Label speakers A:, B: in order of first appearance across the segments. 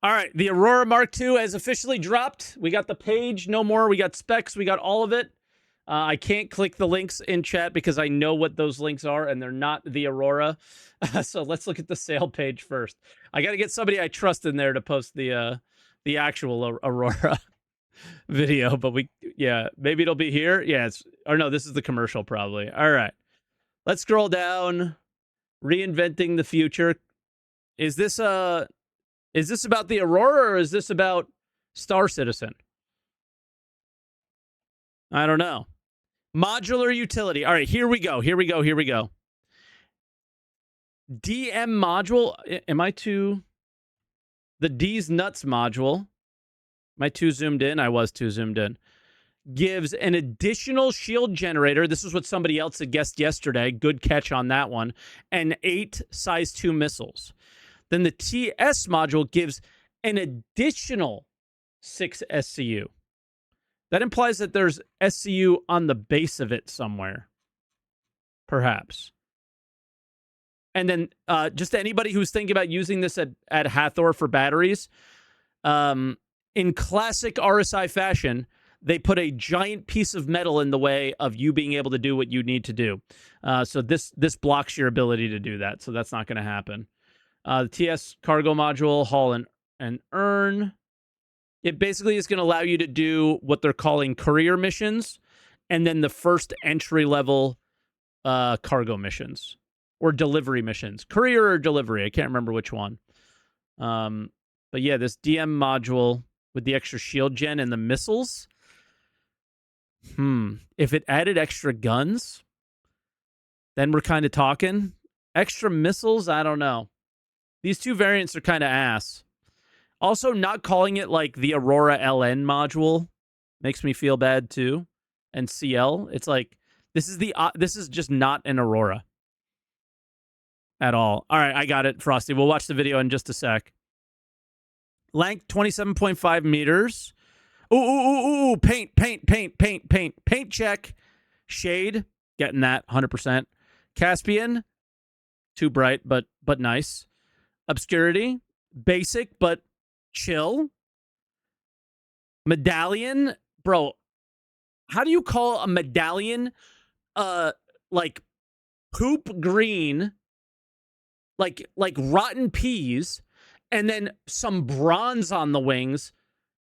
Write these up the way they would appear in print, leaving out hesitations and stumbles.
A: All right, the Aurora Mark II has officially dropped. We got the page, no more. We got specs, we got all of it. I can't click the links in chat because I know what those links are, and they're not the Aurora. So let's look at the sale page first. I got to get somebody I trust in there to post the actual Aurora video. But maybe it'll be here. Yeah, no, this is the commercial probably. All right, let's scroll down. Reinventing the future. Is this about the Aurora or is this about Star Citizen? I don't know. Modular utility. All right, here we go. DM module. Am I too? The D's nuts module. Am I too zoomed in? I was too zoomed in. Gives an additional shield generator. This is what somebody else had guessed yesterday. Good catch on that one. And 8 size 2 missiles. Then the TS module gives an additional 6 SCU. That implies that there's SCU on the base of it somewhere. Perhaps. And then just anybody who's thinking about using this at Hathor for batteries, in classic RSI fashion, they put a giant piece of metal in the way of you being able to do what you need to do. So this blocks your ability to do that. So that's not going to happen. The TS cargo module, haul and earn. It basically is going to allow you to do what they're calling courier missions, and then the first entry-level cargo missions or delivery missions. Courier or delivery, I can't remember which one. But yeah, this DM module with the extra shield gen and the missiles. If it added extra guns, then we're kind of talking. Extra missiles, I don't know. These two variants are kind of ass. Also, not calling it like the Aurora LN module makes me feel bad too. And CL, it's like this is just not an Aurora at all. All right, I got it, Frosty. We'll watch the video in just a sec. Length 27.5 meters. Ooh, paint check. Shade, getting that 100%. Caspian, too bright but nice. Obscurity, basic but chill. Medallion, bro. How do you call a medallion like poop green, like rotten peas, and then some bronze on the wings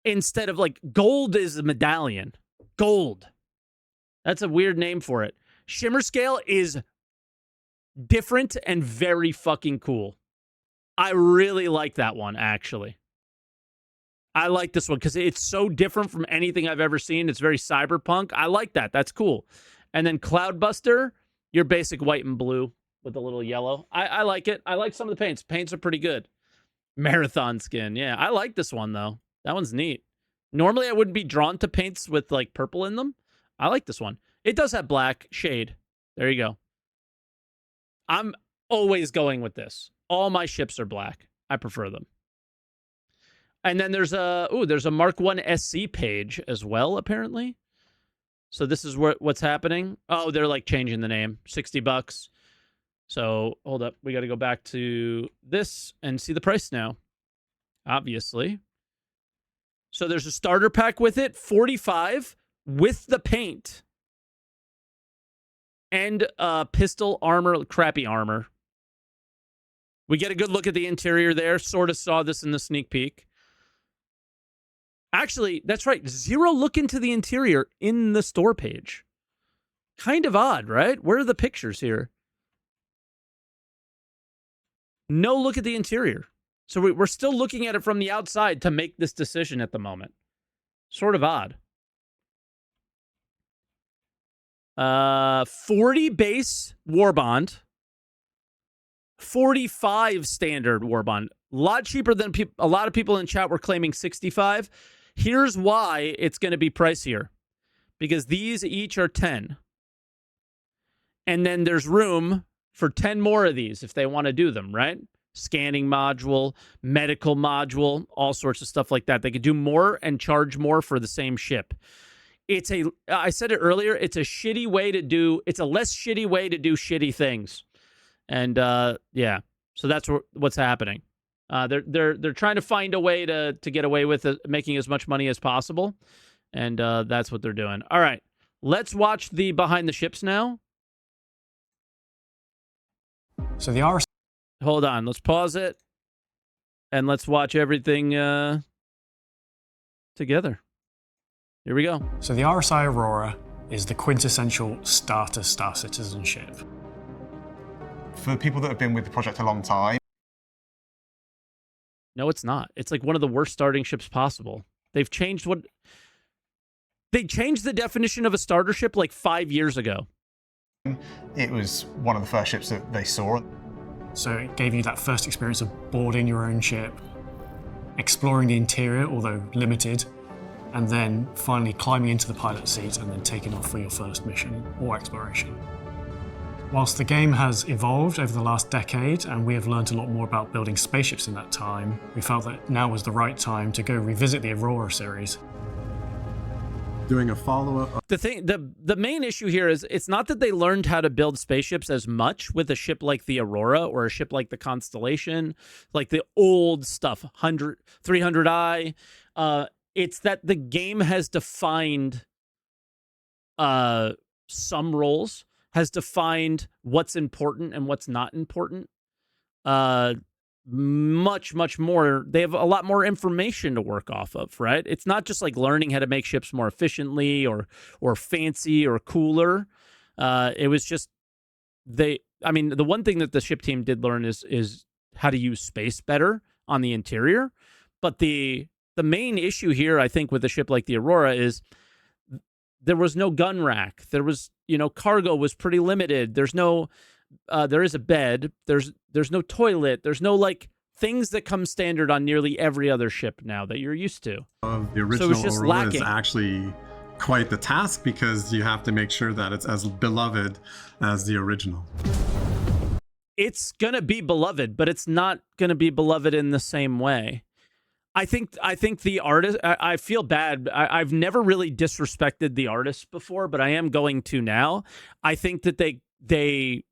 A: instead of like gold is a medallion. Gold. That's a weird name for it. Shimmer scale is different and very fucking cool. I really like that one, actually. I like this one because it's so different from anything I've ever seen. It's very cyberpunk. I like that. That's cool. And then Cloudbuster, your basic white and blue with a little yellow. I like it. I like some of the paints. Paints are pretty good. Marathon skin. Yeah, I like this one, though. That one's neat. Normally, I wouldn't be drawn to paints with, like, purple in them. I like this one. It does have black shade. There you go. I'm always going with this. All my ships are black. I prefer them. And then there's a Mark 1 SC page as well, apparently. So this is what's happening. Oh, they're like changing the name. $60. So hold up. We got to go back to this and see the price now. Obviously. So there's a starter pack with it. $45 with the paint. And pistol armor, crappy armor. We get a good look at the interior there. Sort of saw this in the sneak peek. Actually, that's right. 0 look into the interior in the store page. Kind of odd, right? Where are the pictures here? No look at the interior. So we're still looking at it from the outside to make this decision at the moment. Sort of odd. 40 base war bond. 45 standard war bond. A lot cheaper than a lot of people in chat were claiming 65. Here's why it's going to be pricier. Because these each are 10. And then there's room for 10 more of these if they want to do them, right? Scanning module, medical module, all sorts of stuff like that. They could do more and charge more for the same ship. I said it earlier, it's a less shitty way to do shitty things. And yeah, so that's what's happening. They're trying to find a way to get away with making as much money as possible, and that's what they're doing. All right, let's watch the behind the ships now.
B: So the RSI.
A: Hold on, let's pause it, and let's watch everything together. Here we go.
B: So the RSI Aurora is the quintessential starter Star Citizen ship.
C: For people that have been with the project a long time.
A: No, it's not. It's like one of the worst starting ships possible. They've changed they changed the definition of a starter ship like 5 years ago.
C: It was one of the first ships that they saw.
B: So it gave you that first experience of boarding your own ship, exploring the interior, although limited, and then finally climbing into the pilot seat and then taking off for your first mission or exploration. Whilst the game has evolved over the last decade and we have learned a lot more about building spaceships in that time, we felt that now was the right time to go revisit the Aurora series.
D: Doing a follow-up.
A: The main issue here is it's not that they learned how to build spaceships as much with a ship like the Aurora or a ship like the Constellation, like the old stuff, 300i. It's that the game has defined some roles, has defined what's important and what's not important. Much more. They have a lot more information to work off of, right? It's not just like learning how to make ships more efficiently or fancy or cooler. It was just the one thing that the ship team did learn is how to use space better on the interior. But the main issue here, I think, with a ship like the Aurora is there was no gun rack. There was, cargo was pretty limited. There's no there is a bed. There's no toilet. There's no like things that come standard on nearly every other ship now that you're used to.
D: The original Aurora is actually quite the task because you have to make sure that it's as beloved as the original.
A: It's gonna be beloved, but it's not gonna be beloved in the same way. I think the artist. I feel bad. I've never really disrespected the artists before, but I am going to now. I think that they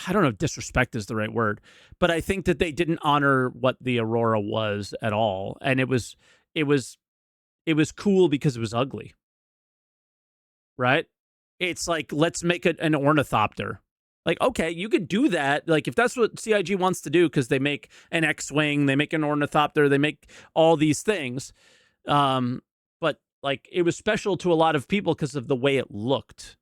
A: I don't know if disrespect is the right word, but I think that they didn't honor what the Aurora was at all. And it was cool because it was ugly. Right? It's like, let's make an ornithopter. Like, okay, you could do that. Like, if that's what CIG wants to do, because they make an X-Wing, they make an ornithopter, they make all these things. But, like, it was special to a lot of people because of the way it looked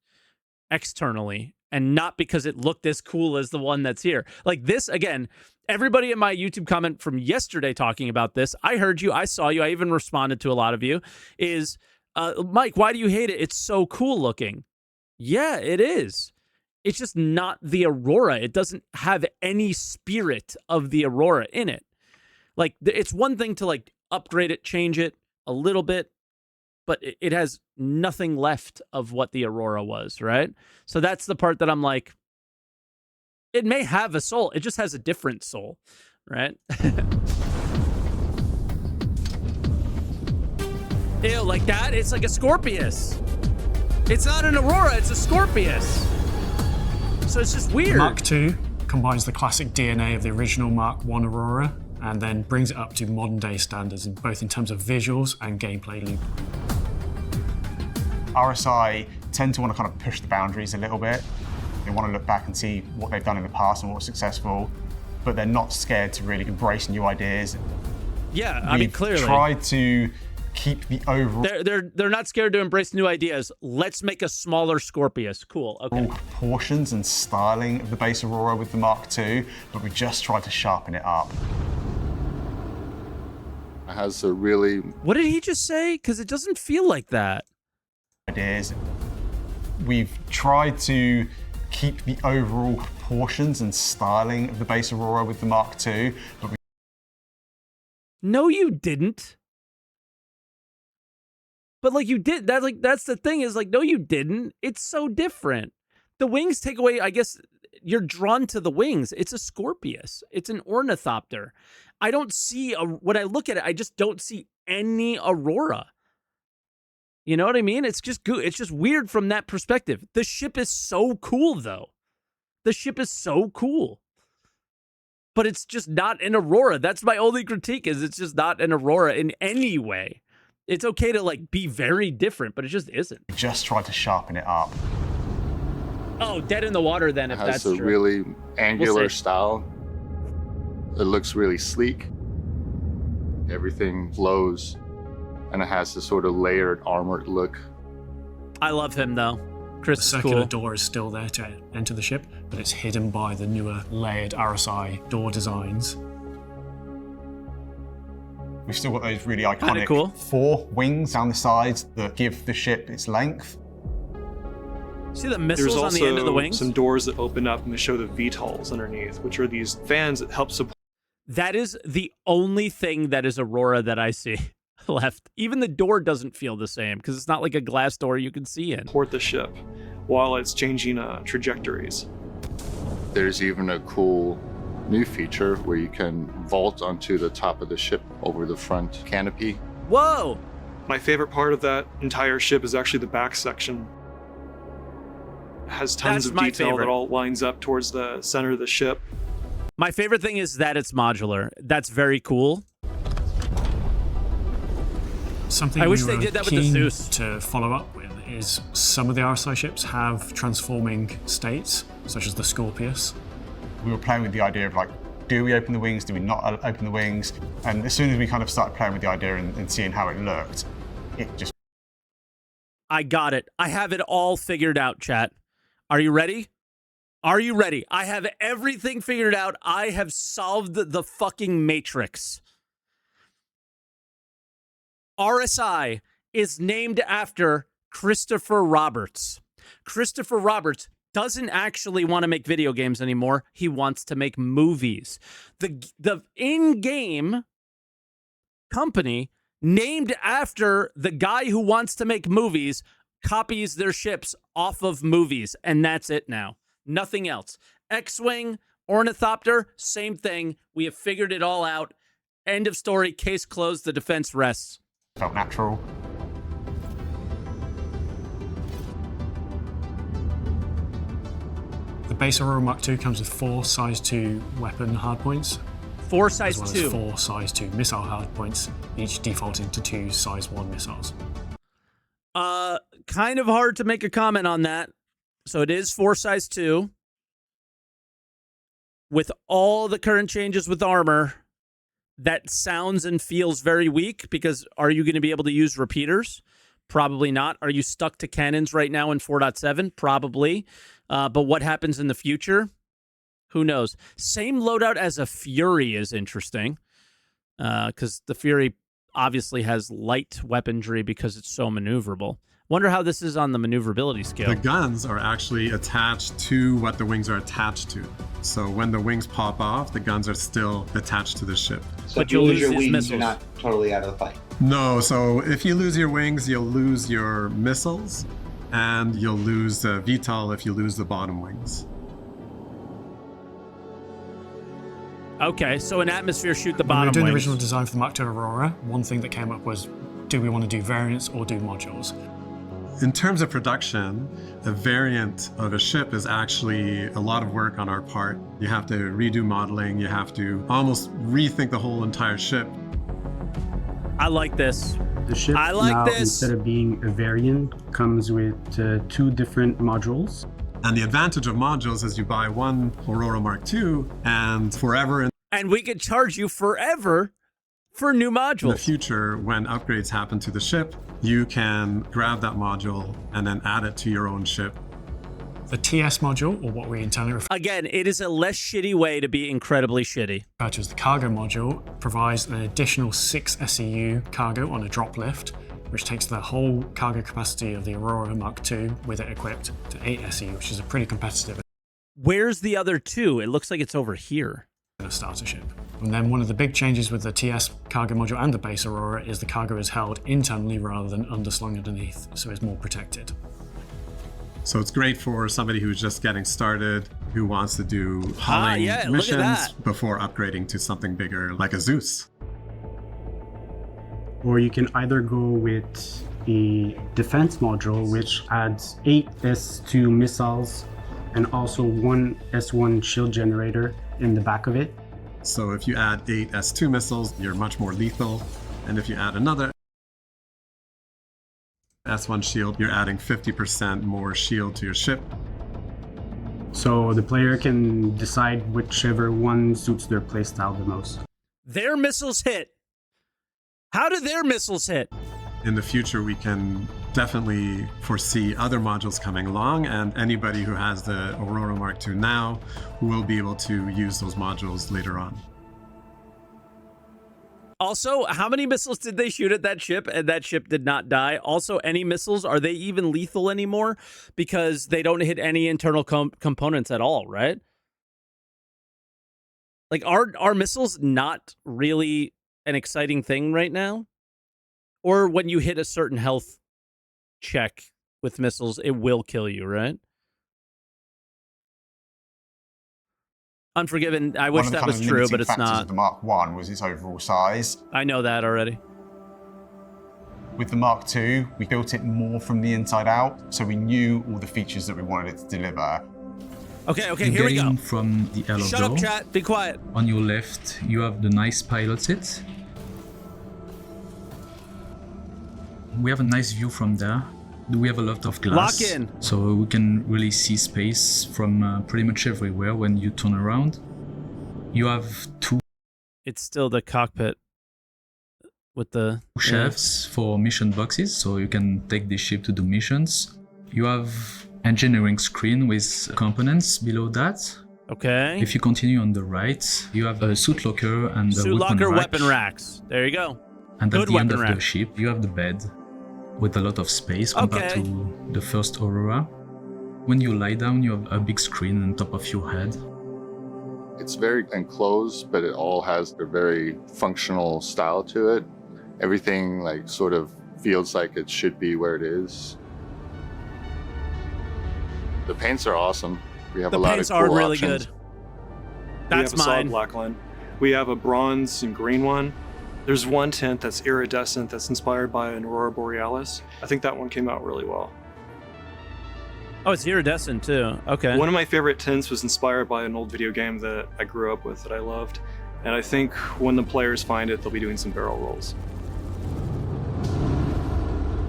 A: externally. And not because it looked as cool as the one that's here. Like this, again, everybody in my YouTube comment from yesterday talking about this, I heard you, I saw you, I even responded to a lot of you, is, Mike, why do you hate it? It's so cool looking. Yeah, it is. It's just not the Aurora. It doesn't have any spirit of the Aurora in it. Like, it's one thing to, like, upgrade it, change it a little bit, but it has nothing left of what the Aurora was, right? So that's the part that I'm like, it may have a soul. It just has a different soul, right? Ew, like that? It's like a Scorpius. It's not an Aurora, it's a Scorpius. So it's just weird.
B: Mark II combines the classic DNA of the original Mark I Aurora and then brings it up to modern day standards, both in terms of visuals and gameplay loop.
C: RSI tend to want to kind of push the boundaries a little bit. They want to look back and see what they've done in the past and what was successful, but they're not scared to really embrace new ideas.
A: Yeah, I mean, clearly.
C: We've tried to keep the overall...
A: They're not scared to embrace new ideas. Let's make a smaller Scorpius. Cool, okay.
C: Proportions and styling of the base Aurora with the Mark II, but we just tried to sharpen it up.
E: It has a really...
A: What did he just say? Because it doesn't feel like that.
C: Ideas. We've tried to keep the overall proportions and styling of the base Aurora with the Mark II, but we...
A: No, you didn't. But like you did that, like that's the thing is like, no, you didn't. It's so different. The wings take away, I guess you're drawn to the wings. It's a Scorpius. It's an ornithopter. I don't see when I look at it, I just don't see any Aurora. You know what I mean? It's just good. It's just weird from that perspective. The ship is so cool, though. The ship is so cool. but it's just not an Aurora. That's my only critique, is it's just not an Aurora in any way. It's okay to like be very different, but it just isn't.
C: Just try to sharpen it up.
A: Oh, dead in the water then, if
E: It
A: that's
E: has a
A: true.
E: really angular
A: We'll see.
E: style. It looks really sleek. Everything flows, and it has this sort of layered, armored look.
A: I love him though.
B: The
A: Chris is
B: circular
A: cool.
B: door is still there to enter the ship, but it's hidden by the newer layered RSI door designs.
C: We've still got those really iconic
A: cool.
C: 4 wings down the sides that give the ship its length.
A: See the
F: There's
A: missiles on
F: also
A: the end of the wings?
F: some doors that open up and they show the VTOLs underneath, which are these fans that help
A: That is the only thing that is Aurora that I see left. Even the door doesn't feel the same because it's not like a glass door you can see in.
F: support the ship while it's changing trajectories.
E: There's even a cool new feature where you can vault onto the top of the ship over the front canopy.
A: Whoa!
F: My favorite part of that entire ship is actually the back section. It has tons
A: That's
F: of
A: my
F: detail
A: favorite.
F: that all lines up towards the center of the ship.
A: My favorite thing is that it's modular. That's very cool.
B: Something
A: I wish
B: we
A: they
B: were
A: did that with the
B: keen
A: Zeus.
B: to follow up with is some of the RSI ships have transforming states, such as the Scorpius.
C: We were playing with the idea of like, do we open the wings? Do we not open the wings? And as soon as we kind of started playing with the idea and seeing how it looked, it just
A: I got it. I have it all figured out, chat. Are you ready? Are you ready? I have everything figured out. I have solved the fucking matrix. RSI is named after Christopher Roberts. Christopher Roberts doesn't actually want to make video games anymore. He wants to make movies. The in-game company named after the guy who wants to make movies copies their ships off of movies, and that's it now. Nothing else. X-Wing, Ornithopter, same thing. We have figured it all out. End of story. Case closed. The defense rests.
C: felt natural.
B: The base Aurora Mark II comes with 4 size 2 weapon hardpoints,
A: 4
B: as
A: size
B: well
A: 2.
B: as 4 size 2 missile hardpoints, each defaulting to 2 size 1 missiles.
A: Kind of hard to make a comment on that. So it is 4 size 2. With all the current changes with armor, that sounds and feels very weak, because are you going to be able to use repeaters? Probably not. Are you stuck to cannons right now in 4.7? Probably. But what happens in the future? Who knows? Same loadout as a Fury is interesting, because the Fury obviously has light weaponry because it's so maneuverable. Wonder how this is on the maneuverability scale.
D: The guns are actually attached to what the wings are attached to. So when the wings pop off, the guns are still attached to the ship.
G: So
A: But
G: if you
A: you'll
G: lose your
A: lose these
G: wings, you're
A: missiles.
G: not totally out of the fight.
D: No, so if you lose your wings, you'll lose your missiles, and you'll lose the VTOL if you lose the bottom wings.
A: Okay, so in atmosphere, shoot the
B: When we
A: bottom
B: were doing the
A: wings.
B: original design for the Mark II Aurora, one thing that came up was, do we want to do variants or do modules?
D: In terms of production, a variant of a ship is actually a lot of work on our part. You have to redo modeling, you have to almost rethink the whole entire ship.
A: I like this.
H: The ship
A: I like
H: now,
A: this.
H: instead of being a variant, comes with 2 different modules.
D: And the advantage of modules is you buy one Aurora Mark II, and forever in
A: And we could charge you forever for new
D: the
A: modules.
D: future, when upgrades happen to the ship, you can grab that module and then add it to your own ship.
B: The TS module, or what we internally refer
A: Again, it is a less shitty way to be incredibly shitty.
B: to as the cargo module, provides an additional 6 SEU cargo on a drop lift, which takes the whole cargo capacity of the Aurora Mark II with it equipped to 8 SEU, which is a pretty competitive
A: Where's the other 2? It looks like it's over here.
B: in a starter ship. And then one of the big changes with the TS cargo module and the base Aurora is the cargo is held internally rather than underslung underneath, so it's more protected.
D: So it's great for somebody who's just getting started, who wants to do hauling
A: yeah, look at
D: missions
A: that.
D: before upgrading to something bigger like a Zeus.
H: Or you can either go with a defense module, which adds 8 S2 missiles and also 1 S1 shield generator in the back of it.
D: So if you add 8 S2 missiles, you're much more lethal. And if you add another S1 shield, you're adding 50% more shield to your ship.
H: So the player can decide whichever one suits their playstyle the most.
A: Their missiles hit. How do their missiles hit?
D: In the future, we can definitely foresee other modules coming along, and anybody who has the Aurora Mark II now will be able to use those modules later on.
A: Also, how many missiles did they shoot at that ship and that ship did not die? Also, any missiles, are they even lethal anymore? Because they don't hit any internal components at all, right? Like, are missiles not really an exciting thing right now? Or when you hit a certain health check with missiles, it will kill you, right? Unforgiven, I wish that was true, but it's not.
C: Of the Mark I was its overall size.
A: I know that already.
C: With the Mark II, we built it more from the inside out, so we knew all the features that we wanted it to deliver.
A: Okay,
G: You
A: here we
G: get
A: go.
G: in from the airlock
A: Shut
G: door.
A: up, chat. Be quiet.
G: On your left, you have the nice pilot seat. We have a nice view from there. We have a lot of glass,
A: Lock in.
G: so we can really see space from pretty much everywhere when you turn around. You have two
A: It's still the cockpit with the
G: shelves for mission boxes, so you can take the ship to do missions. You have engineering screen with components below that.
A: Okay.
G: If you continue on the right, you have a suit locker and a
A: Suit locker,
G: rack.
A: weapon racks. There you go.
G: And at
A: Good
G: the end
A: weapon
G: of the
A: rack.
G: ship, you have the bed with a lot of space compared
A: Okay.
G: to the first Aurora. When you lie down, you have a big screen on top of your head.
E: It's very enclosed, but it all has a very functional style to it. Everything like sort of feels like it should be where it is. The paints are awesome. We have
A: The
E: a lot of
A: paints
E: cool
A: are really
E: options.
A: good.
F: We
A: That's
F: have a solid
A: mine.
F: black one. We have a bronze and green one. There's one tint that's iridescent that's inspired by an Aurora Borealis. I think that one came out really well.
A: Oh, it's iridescent too. Okay.
F: One of my favorite tints was inspired by an old video game that I grew up with that I loved. And I think when the players find it, they'll be doing some barrel rolls.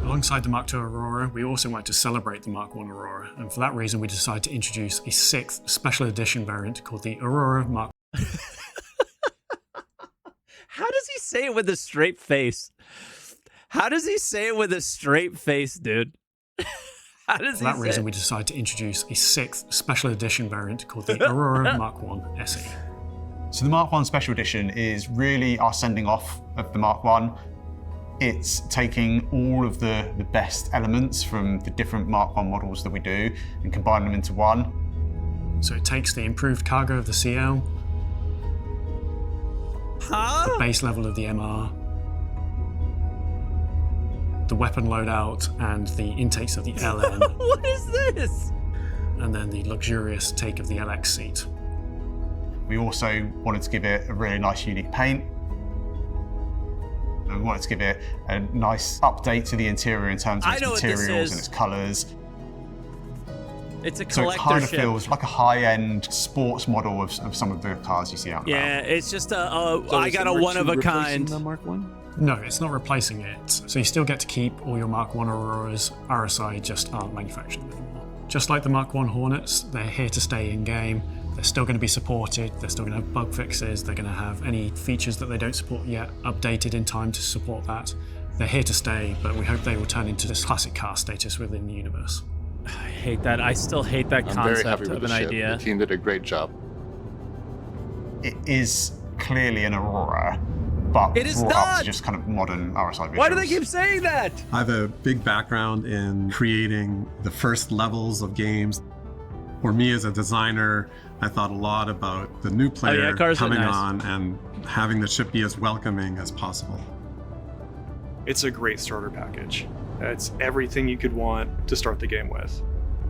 B: Alongside the Mark II Aurora, we also wanted to celebrate the Mark I Aurora, and for that reason we decided to introduce a 6th special edition variant called the Aurora Mark
A: How does he say it with a straight face? How does he say it with a straight face, dude? How does
B: For
A: he
B: that
A: say
B: reason,
A: it?
B: we decided to introduce a 6th special edition variant called the Aurora Mark I SE.
C: So the Mark I Special Edition is really our sending off of the Mark I. It's taking all of the best elements from the different Mark I models that we do and combining them into one.
B: So it takes the improved cargo of the CL,
A: Huh?
B: the base level of the MR, the weapon loadout and the intakes of the LN,
A: What is this?
B: and then the luxurious take of the LX seat.
C: We also wanted to give it a really nice, unique paint. And we wanted to give it a nice update to the interior in terms of
A: I
C: its
A: know what this
C: materials
A: is.
C: and its colours.
A: It's a
C: So it
A: collector
C: kind of
A: ship.
C: feels like a high-end sports model of some of the cars you see out and
A: Yeah,
C: about.
A: it's just I got a one of a kind.
I: The Mark I?
B: No, it's not replacing it. So you still get to keep all your Mark I Auroras. RSI just aren't manufactured anymore. Just like the Mark I Hornets, they're here to stay in-game. They're still going to be supported. They're still going to have bug fixes. They're going to have any features that they don't support yet updated in time to support that. They're here to stay, but we hope they will turn into this classic car status within the universe.
A: I hate that. I still hate that
E: I'm very happy
A: concept
E: with
A: of
E: the
A: an
E: ship.
A: idea.
E: The team did a great job.
C: It is clearly an Aurora, but
A: It is
C: brought up
A: not!
C: to just kind of modern RSI visuals.
A: Why do they keep saying that?
D: I have a big background in creating the first levels of games. For me as a designer, I thought a lot about the new player
A: cars are
D: coming
A: nice.
D: on and having the ship be as welcoming as possible.
F: It's a great starter package. It's everything you could want to start the game with.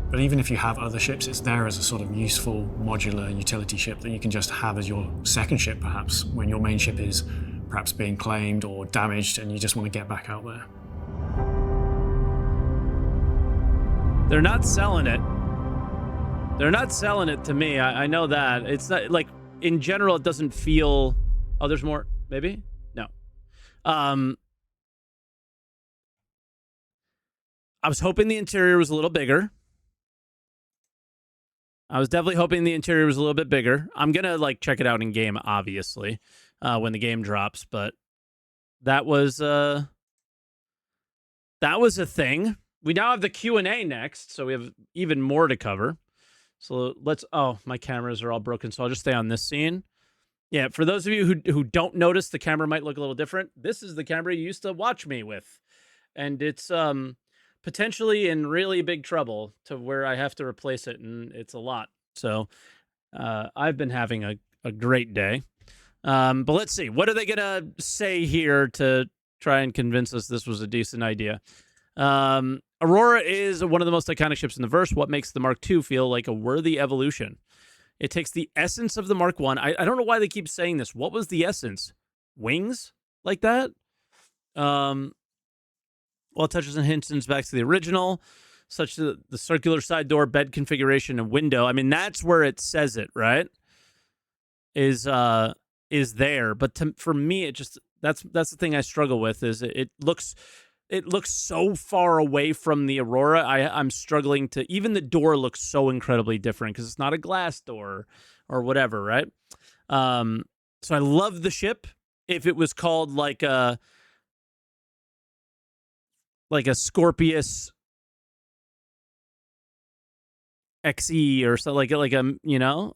B: But even if you have other ships, it's there as a sort of useful modular utility ship that you can just have as your second ship, perhaps, when your main ship is perhaps being claimed or damaged and you just want to get back out there.
A: They're not selling it. They're not selling it to me. I know that. It's not like in general, it doesn't feel... Oh, there's more? Maybe? No. I was hoping the interior was a little bigger. I was definitely hoping the interior was a little bit bigger. I'm going to, like, check it out in game, obviously, when the game drops, but that was a thing. We now have the Q&A next, so we have even more to cover. So let's... Oh, my cameras are all broken, so I'll just stay on this scene. Yeah, for those of you who don't notice, the camera might look a little different. This is the camera you used to watch me with. And it's potentially in really big trouble to where I have to replace it, and it's a lot. So I've been having a great day. But let's see. What are they going to say here to try and convince us this was a decent idea? Aurora is one of the most iconic ships in the verse. What makes the Mark II feel like a worthy evolution? It takes the essence of the Mark I. I don't know why they keep saying this. What was the essence? Wings? Like that? Well, it touches and hints back to the original, such as the circular side door, bed configuration, and window. I mean, that's where it says it, right? Is there. But for me, it just... That's the thing I struggle with, is it looks so far away from the Aurora. I'm struggling to... Even the door looks so incredibly different because it's not a glass door or whatever, right? So I love the ship. If it was called like a Scorpius XE or something, like a, you know,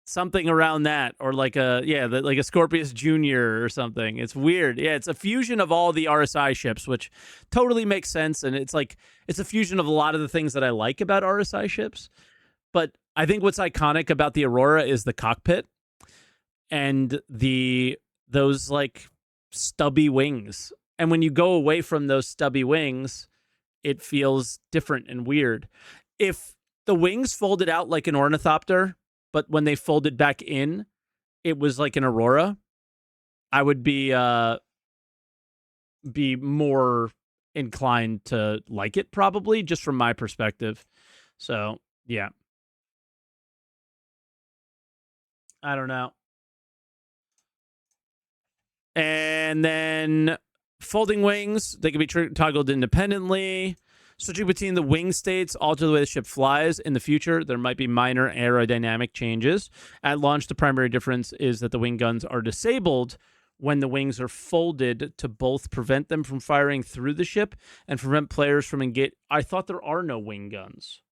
A: something around that, or like a Scorpius Junior or something. It's weird. Yeah, it's a fusion of all the RSI ships, which totally makes sense, and it's a fusion of a lot of the things that I like about RSI ships. But I think what's iconic about the Aurora is the cockpit and those like stubby wings. And when you go away from those stubby wings, it feels different and weird. If the wings folded out like an ornithopter, but when they folded back in, it was like an Aurora, I would be more inclined to like it, probably, just from my perspective. So, yeah. I don't know. And then folding wings, they can be toggled independently. Switching between the wing states alter the way the ship flies. In the future, there might be minor aerodynamic changes. At launch, the primary difference is that the wing guns are disabled when the wings are folded to both prevent them from firing through the ship and prevent players from engaging. I thought there are no wing guns.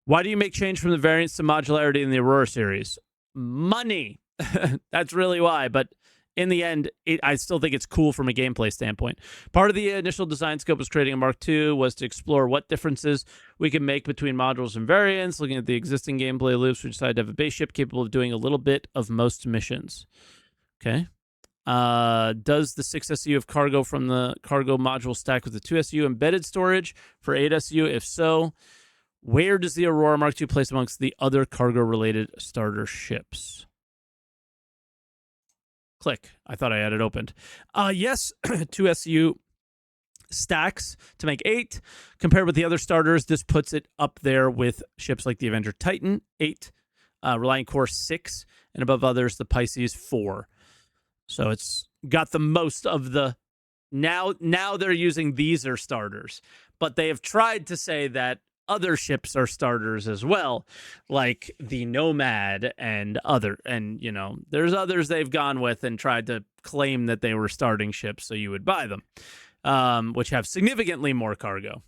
A: Why do you make change from the variants to modularity in the Aurora series? Money. That's really why. But in the end, I still think it's cool from a gameplay standpoint. Part of the initial design scope was creating a Mark II was to explore what differences we can make between modules and variants. Looking at the existing gameplay loops, we decided to have a base ship capable of doing a little bit of most missions. Okay. Does the 6 SU have cargo from the cargo module stack with the 2 SU embedded storage for 8 SU? If so, where does the Aurora Mark II place amongst the other cargo-related starter ships? Click. I thought I had it opened. Yes, 2 SU stacks to make 8. Compared with the other starters, this puts it up there with ships like the Avenger Titan, 8, Reliant Core, 6, and above others, the Pisces, 4. So it's got the most of the... Now they're using these are starters. But they have tried to say that other ships are starters as well, like the Nomad and you know, there's others they've gone with and tried to claim that they were starting ships so you would buy them, which have significantly more cargo.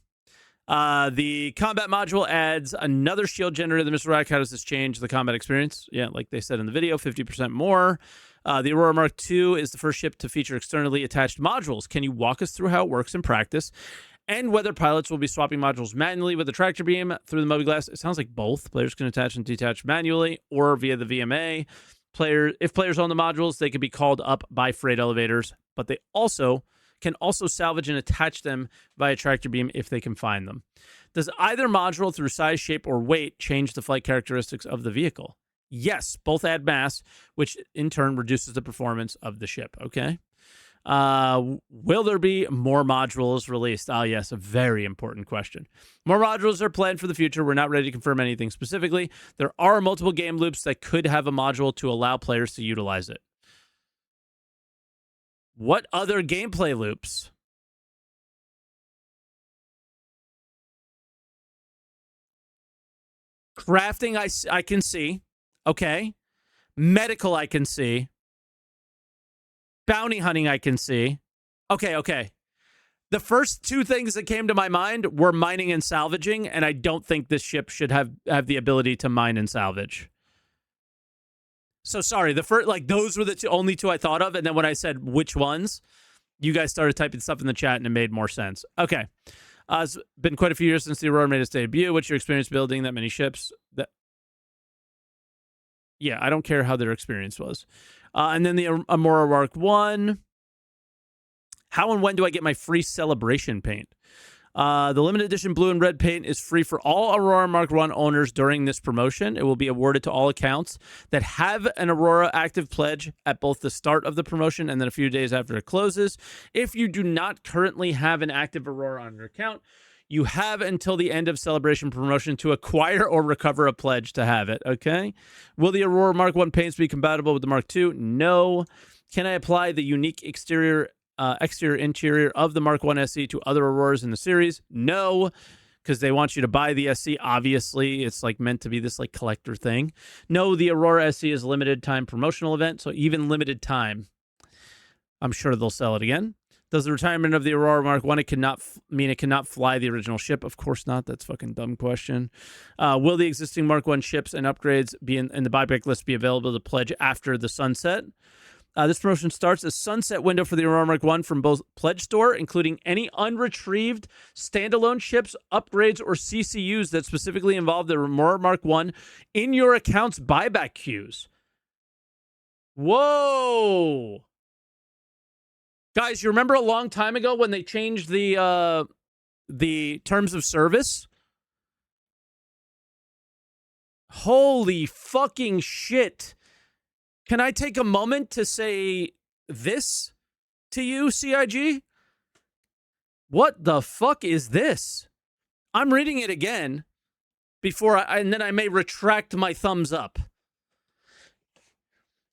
A: The combat module adds another shield generator to the missile rack. How does this change the combat experience? Yeah, like they said in the video, 50% more. The Aurora Mark II is the first ship to feature externally attached modules. Can you walk us through how it works in practice? And whether pilots will be swapping modules manually with the tractor beam through the mobiGlas. It sounds like both. Players can attach and detach manually or via the VMA. If players own the modules, they can be called up by freight elevators, but they can also salvage and attach them via tractor beam if they can find them. Does either module, through size, shape, or weight, change the flight characteristics of the vehicle? Yes, both add mass, which in turn reduces the performance of the ship. Okay. Will there be more modules released? Ah, yes, a very important question. More modules are planned for the future. We're not ready to confirm anything specifically. There are multiple game loops that could have a module to allow players to utilize it. What other gameplay loops? Crafting, I can see. Okay. Medical, I can see. Bounty hunting, I can see. Okay. The first two things that came to my mind were mining and salvaging, and I don't think this ship should have the ability to mine and salvage. So sorry, the first, like, those were the only two I thought of, and then when I said which ones, you guys started typing stuff in the chat, and it made more sense. Okay. It's been quite a few years since the Aurora made its debut. What's your experience building that many ships? Yeah, I don't care how their experience was. And then the Aurora Mark 1. How and when do I get my free celebration paint? The limited edition blue and red paint is free for all Aurora Mark 1 owners during this promotion. It will be awarded to all accounts that have an Aurora active pledge at both the start of the promotion and then a few days after it closes. If you do not currently have an active Aurora on your account, you have until the end of Celebration promotion to acquire or recover a pledge to have it, okay? Will the Aurora Mark 1 paints be compatible with the Mark 2? No. Can I apply the unique exterior interior of the Mark 1 SE to other Auroras in the series? No, because they want you to buy the SE. Obviously, it's like meant to be this like collector thing. No, the Aurora SE is a limited time promotional event, so even limited time, I'm sure they'll sell it again. Does the retirement of the Aurora Mark 1 it cannot fly the original ship? Of course not. That's a fucking dumb question. Will the existing Mark 1 ships and upgrades be in the buyback list be available to pledge after the sunset? This promotion starts a sunset window for the Aurora Mark 1 from both Pledge Store, including any unretrieved standalone ships, upgrades, or CCUs that specifically involve the Aurora Mark 1 in your account's buyback queues. Whoa! Guys, you remember a long time ago when they changed the terms of service? Holy fucking shit. Can I take a moment to say this to you, CIG? What the fuck is this? I'm reading it again and then I may retract my thumbs up.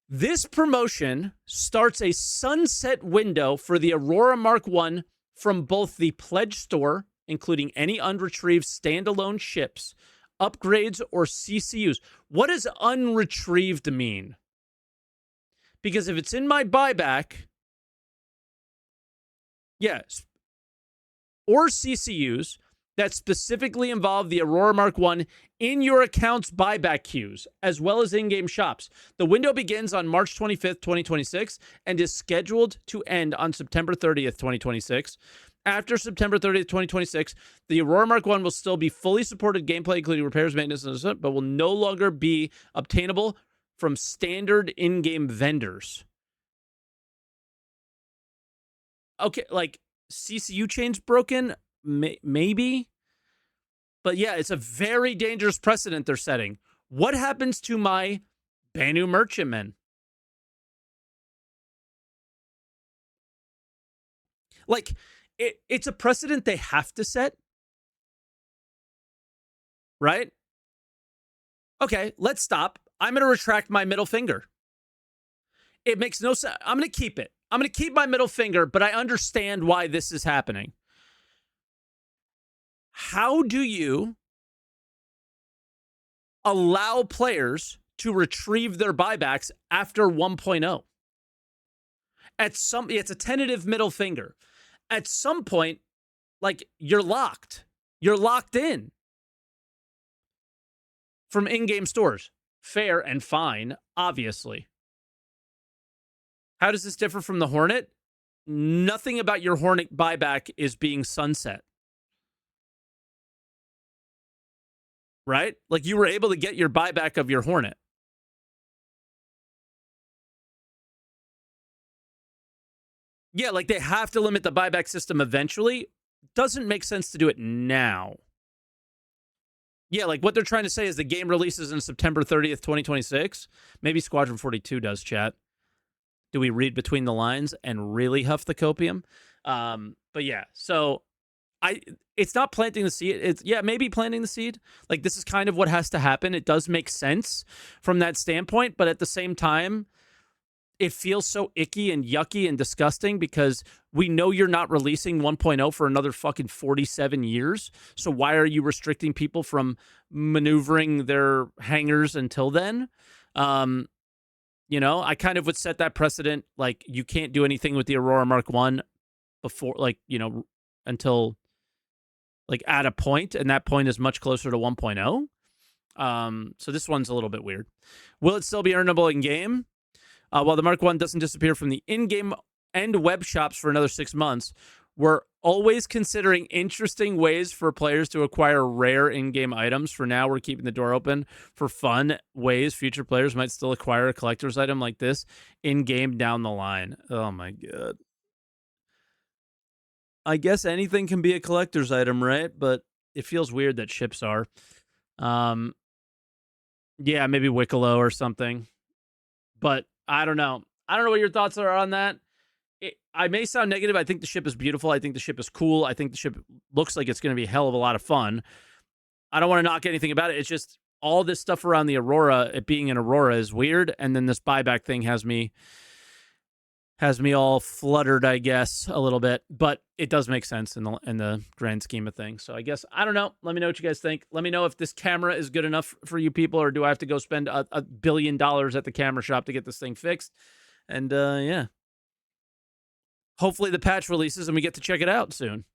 A: This promotion starts a sunset window for the Aurora Mark 1 from both the Pledge Store, including any unretrieved standalone ships, upgrades, or CCUs. What does unretrieved mean? Because if it's in my buyback, yes, or CCUs that specifically involve the Aurora Mark 1 in your account's buyback queues, as well as in-game shops. The window begins on March 25th, 2026, and is scheduled to end on September 30th, 2026. After September 30th, 2026, the Aurora Mark 1 will still be fully supported gameplay, including repairs, maintenance, but will no longer be obtainable from standard in-game vendors. Okay, like CCU chain's broken? Maybe? But yeah, it's a very dangerous precedent they're setting. What happens to my Banu merchantmen? Like, it's a precedent they have to set. Right? Okay, let's stop. I'm going to retract my middle finger. It makes no sense. I'm going to keep it. I'm going to keep my middle finger, but I understand why this is happening. How do you allow players to retrieve their buybacks after 1.0? It's a tentative middle finger. At some point, like, you're locked. You're locked in from in-game stores. Fair and fine, obviously. How does this differ from the Hornet? Nothing about your Hornet buyback is being sunset. Right? Like, you were able to get your buyback of your Hornet. Yeah, like, they have to limit the buyback system eventually. Doesn't make sense to do it now. Yeah, like, what they're trying to say is the game releases in September 30th, 2026. Maybe Squadron 42 does, chat. do we read between the lines and really huff the copium? But yeah, so it's not planting the seed. It's maybe planting the seed. Like, this is kind of what has to happen. It does make sense from that standpoint, but at the same time, it feels so icky and yucky and disgusting because we know you're not releasing 1.0 for another fucking 47 years. So why are you restricting people from maneuvering their hangars until then? You know, I kind of would set that precedent. Like, you can't do anything with the Aurora Mark 1 before, like, you know, until like at a point, and that point is much closer to 1.0. So this one's a little bit weird. Will it still be earnable in game? While the Mark 1 doesn't disappear from the in-game and web shops for another 6 months, we're always considering interesting ways for players to acquire rare in-game items. For now, we're keeping the door open for fun ways future players might still acquire a collector's item like this in-game down the line. Oh my god. I guess anything can be a collector's item, right? But it feels weird that ships are. Yeah, maybe Wicklow or something. But I don't know. I don't know what your thoughts are on that. I may sound negative. I think the ship is beautiful. I think the ship is cool. I think the ship looks like it's going to be a hell of a lot of fun. I don't want to knock anything about it. It's just all this stuff around the Aurora, it being an Aurora, is weird. And then this buyback thing has me all fluttered, I guess, a little bit. But it does make sense in the grand scheme of things. So I guess, I don't know. Let me know what you guys think. Let me know if this camera is good enough for you people, or do I have to go spend $1 billion at the camera shop to get this thing fixed? And yeah. Hopefully the patch releases and we get to check it out soon.